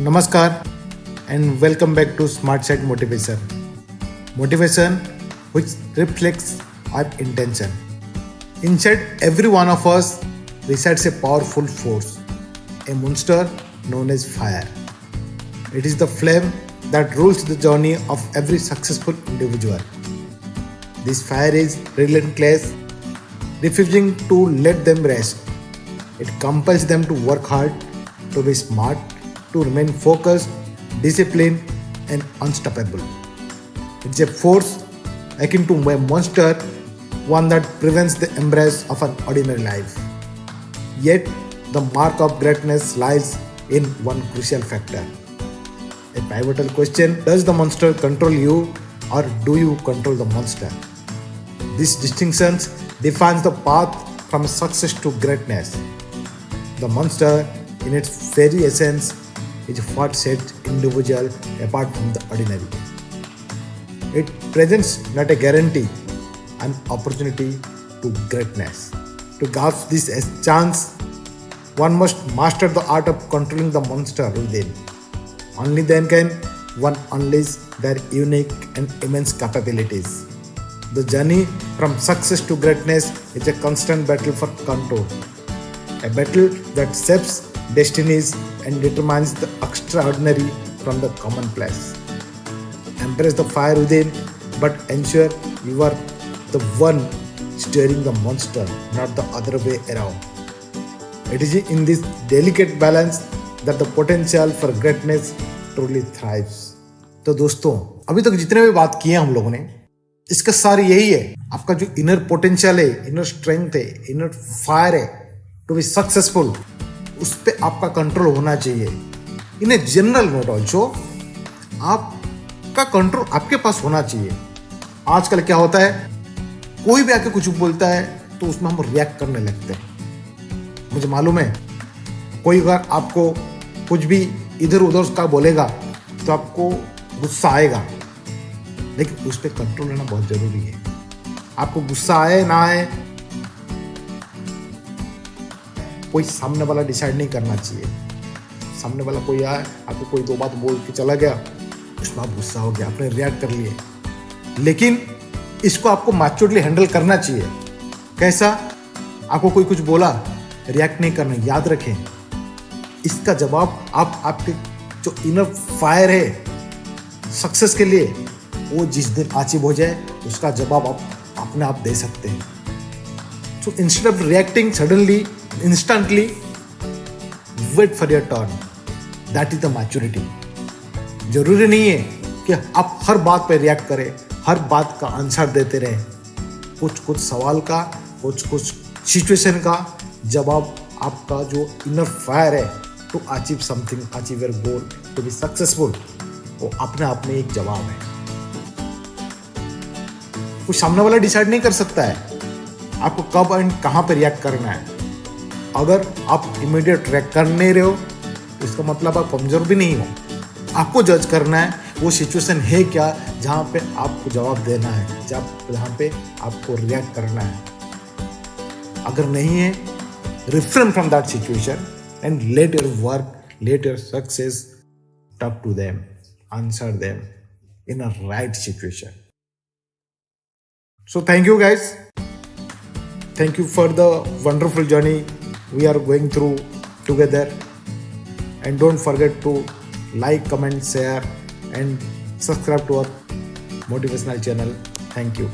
Namaskar and welcome back to Smart Side Motivation. Motivation which reflects our intention. Inside every one of us resides a powerful force, a monster known as fire. It is the flame that rules the journey of every successful individual. This fire is relentless, refusing to let them rest. It compels them to work hard, to be smart, to remain focused, disciplined, and unstoppable. It's a force akin to a monster, one that prevents the embrace of an ordinary life. Yet, the mark of greatness lies in one crucial factor. A pivotal question: does the monster control you, or do you control the monster? This distinction defines the path from success to greatness. The monster, in its very essence, is what sets individual apart from the ordinary. It presents not a guarantee, an opportunity to greatness. To grasp this as chance, one must master the art of controlling the monster within. Only then can one unleash their unique and immense capabilities. The journey from success to greatness is a constant battle for control, a battle that shapes destinies and determines the extraordinary from the commonplace. Embrace the fire within, but ensure you are the one steering the monster, not the other way around. It is in this delicate balance that the potential for greatness truly thrives. तो दोस्तों, अभी तक जितने भी बात किए हम लोगों ने, इसका सार यही है, आपका जो इनर पोटेंशियल है, इनर स्ट्रेंथ है, इनर फायर है, टू बी सक्सेसफुल, उस पर आपका कंट्रोल होना चाहिए. इन ए जनरल नोट ऑल्सो आपका कंट्रोल आपके पास होना चाहिए. आजकल क्या होता है, कोई भी आके कुछ बोलता है तो उसमें हम रिएक्ट करने लगते हैं. मुझे मालूम है, कोई अगर आपको कुछ भी इधर उधर का बोलेगा तो आपको गुस्सा आएगा, लेकिन उस पर कंट्रोल लेना बहुत जरूरी है. आपको गुस्सा आए ना आए, कोई सामने वाला डिसाइड नहीं करना चाहिए. सामने वाला कोई आए, आपको कोई दो बात बोल के चला गया, उसमें आप गुस्सा हो गया, आपने रिएक्ट कर लिए, लेकिन इसको आपको मैच्योरली हैंडल करना चाहिए. कैसा? आपको कोई कुछ बोला, रिएक्ट नहीं करना. याद रखें, इसका जवाब आप आपके जो इनर फायर है सक्सेस के लिए, वो जिस दिन अचीव हो जाए उसका जवाब आप अपने आप दे सकते हैं. So instead of reacting suddenly, instantly, wait for your turn. That is the maturity. जरूरी नहीं है कि आप हर बात पे रिएक्ट करें, हर बात का आंसर देते रहें. कुछ कुछ सवाल का, कुछ कुछ सिचुएशन का जवाब, आपका जो इनर फायर है to achieve something, achieve your goal, to be successful, वो अपने आप में एक जवाब है. कुछ सामने वाला डिसाइड नहीं कर सकता है आपको कब एंड कहाँ पे रिएक्ट करना है. अगर आप इमीडिएट रिएक्ट कर नहीं रहे हो तो इसका मतलब आप कमजोर भी नहीं हो. आपको जज करना है वो सिचुएशन है क्या जहाँ पे आपको जवाब देना है, जहाँ पे आपको रिएक्ट करना है. अगर नहीं है, refrain from that situation and let your work, let your success talk to them, answer them in a right situation. So thank you guys. Thank you for the wonderful journey we are going through together. And don't forget to like, comment, share and subscribe to our motivational channel. Thank you.